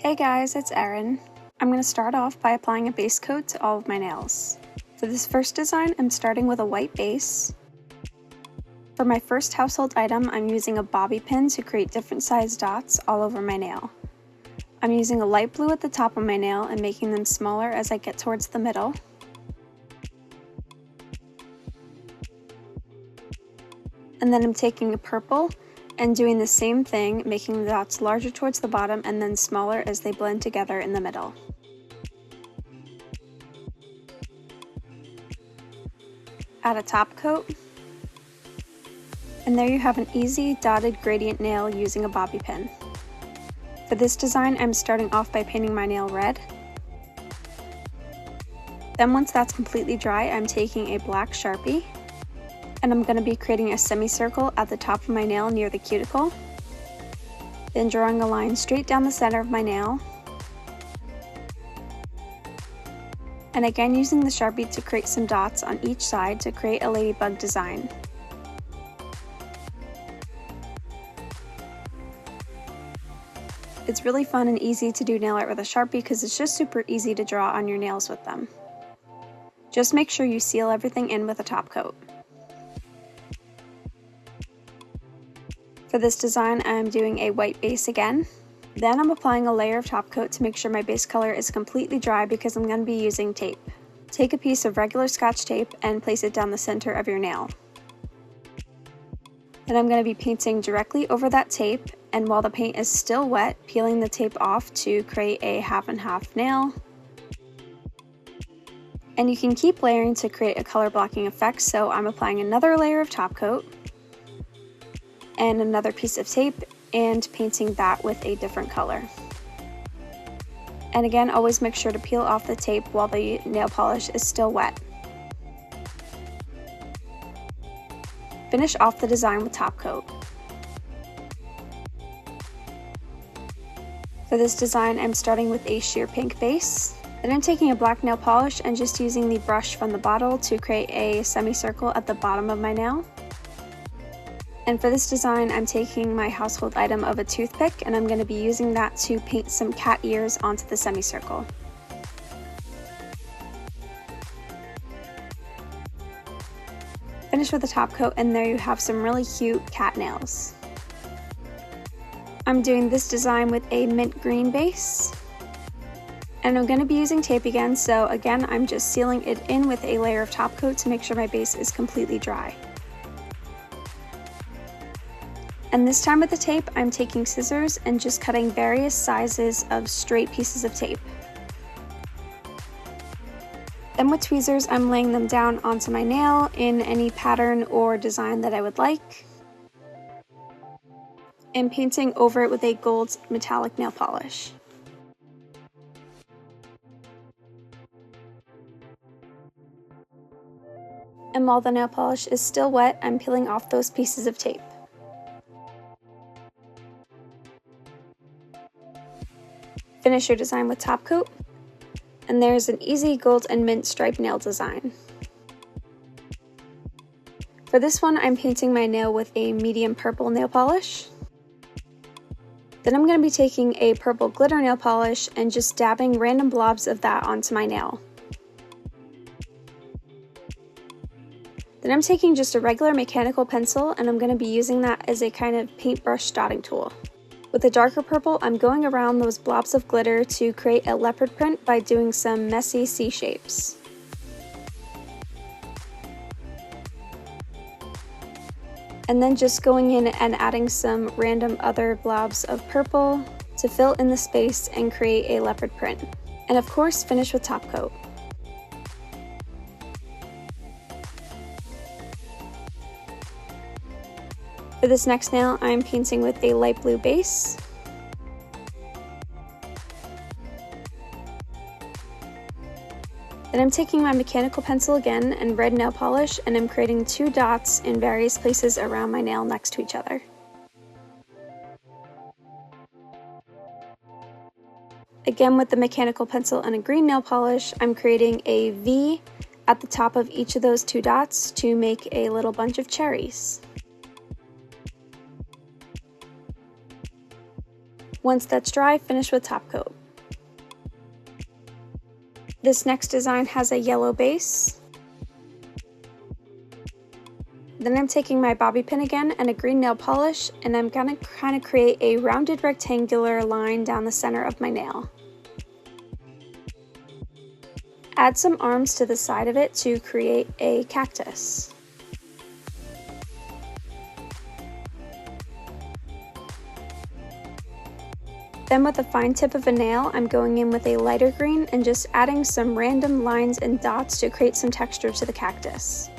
Hey guys, it's Erin. I'm going to start off by applying a base coat to all of my nails. For this first design, I'm starting with a white base. For my first household item, I'm using a bobby pin to create different sized dots all over my nail. I'm using a light blue at the top of my nail and making them smaller as I get towards the middle. And then I'm taking a purple and doing the same thing, making the dots larger towards the bottom and then smaller as they blend together in the middle. Add a top coat, and there you have an easy dotted gradient nail using a bobby pin. For this design, I'm starting off by painting my nail red. Then once that's completely dry, I'm taking a black Sharpie, and I'm going to be creating a semicircle at the top of my nail near the cuticle, then drawing a line straight down the center of my nail, and again using the Sharpie to create some dots on each side to create a ladybug design. It's really fun and easy to do nail art with a Sharpie because it's just super easy to draw on your nails with them. Just make sure you seal everything in with a top coat. For this design, I'm doing a white base again. Then I'm applying a layer of top coat to make sure my base color is completely dry because I'm going to be using tape. Take a piece of regular Scotch tape and place it down the center of your nail. Then I'm going to be painting directly over that tape, and while the paint is still wet, peeling the tape off to create a half and half nail. And you can keep layering to create a color blocking effect, so I'm applying another layer of top coat and another piece of tape and painting that with a different color. And again, always make sure to peel off the tape while the nail polish is still wet. Finish off the design with top coat. For this design, I'm starting with a sheer pink base. Then I'm taking a black nail polish and just using the brush from the bottle to create a semicircle at the bottom of my nail. And for this design, I'm taking my household item of a toothpick, and I'm going to be using that to paint some cat ears onto the semicircle. Finish with a top coat, and there you have some really cute cat nails. I'm doing this design with a mint green base, and I'm going to be using tape again, so again I'm just sealing it in with a layer of top coat to make sure my base is completely dry. And this time with the tape, I'm taking scissors and just cutting various sizes of straight pieces of tape. Then with tweezers, I'm laying them down onto my nail in any pattern or design that I would like, and painting over it with a gold metallic nail polish. And while the nail polish is still wet, I'm peeling off those pieces of tape. Finish your design with top coat, and there's an easy gold and mint striped nail design. For this one, I'm painting my nail with a medium purple nail polish. Then I'm going to be taking a purple glitter nail polish and just dabbing random blobs of that onto my nail. Then I'm taking just a regular mechanical pencil, and I'm going to be using that as a kind of paintbrush dotting tool. With a darker purple, I'm going around those blobs of glitter to create a leopard print by doing some messy C shapes. And then just going in and adding some random other blobs of purple to fill in the space and create a leopard print. And of course, finish with top coat. For this next nail, I'm painting with a light blue base. Then I'm taking my mechanical pencil again and red nail polish, and I'm creating two dots in various places around my nail next to each other. Again with the mechanical pencil and a green nail polish, I'm creating a V at the top of each of those two dots to make a little bunch of cherries. Once that's dry, finish with top coat. This next design has a yellow base. Then I'm taking my bobby pin again and a green nail polish, and I'm gonna kind of create a rounded rectangular line down the center of my nail. Add some arms to the side of it to create a cactus. Then with the fine tip of a nail, I'm going in with a lighter green and just adding some random lines and dots to create some texture to the cactus.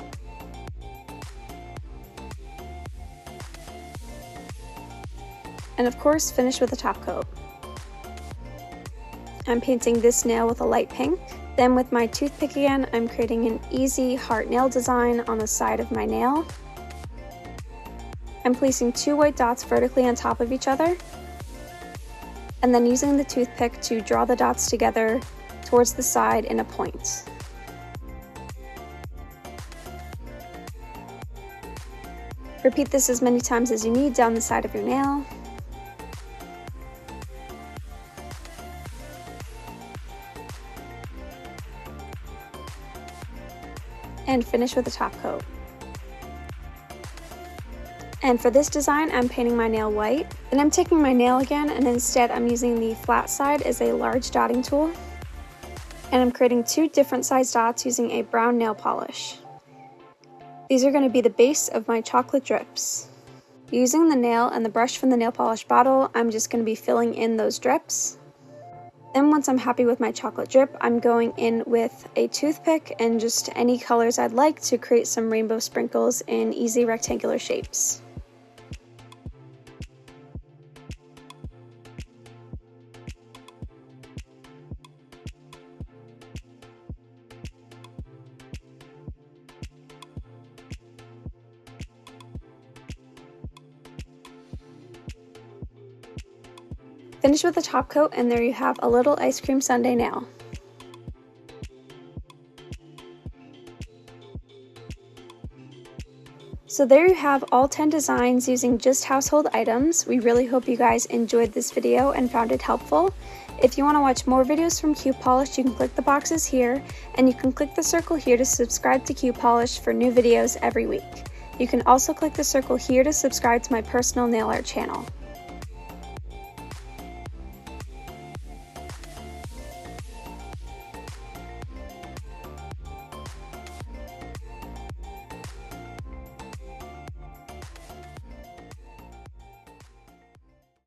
And of course, finish with a top coat. I'm painting this nail with a light pink. Then with my toothpick again, I'm creating an easy heart nail design on the side of my nail. I'm placing 2 white dots vertically on top of each other, and then using the toothpick to draw the dots together towards the side in a point. Repeat this as many times as you need down the side of your nail. And finish with a top coat. And for this design, I'm painting my nail white. Then I'm taking my nail again, and instead I'm using the flat side as a large dotting tool. And I'm creating 2 different size dots using a brown nail polish. These are going to be the base of my chocolate drips. Using the nail and the brush from the nail polish bottle, I'm just going to be filling in those drips. Then once I'm happy with my chocolate drip, I'm going in with a toothpick and just any colors I'd like to create some rainbow sprinkles in easy rectangular shapes. Finish with a top coat, and there you have a little ice cream sundae nail. So there you have all 10 designs using just household items. We really hope you guys enjoyed this video and found it helpful. If you want to watch more videos from Q Polish, you can click the boxes here, and you can click the circle here to subscribe to Q Polish for new videos every week. You can also click the circle here to subscribe to my personal nail art channel.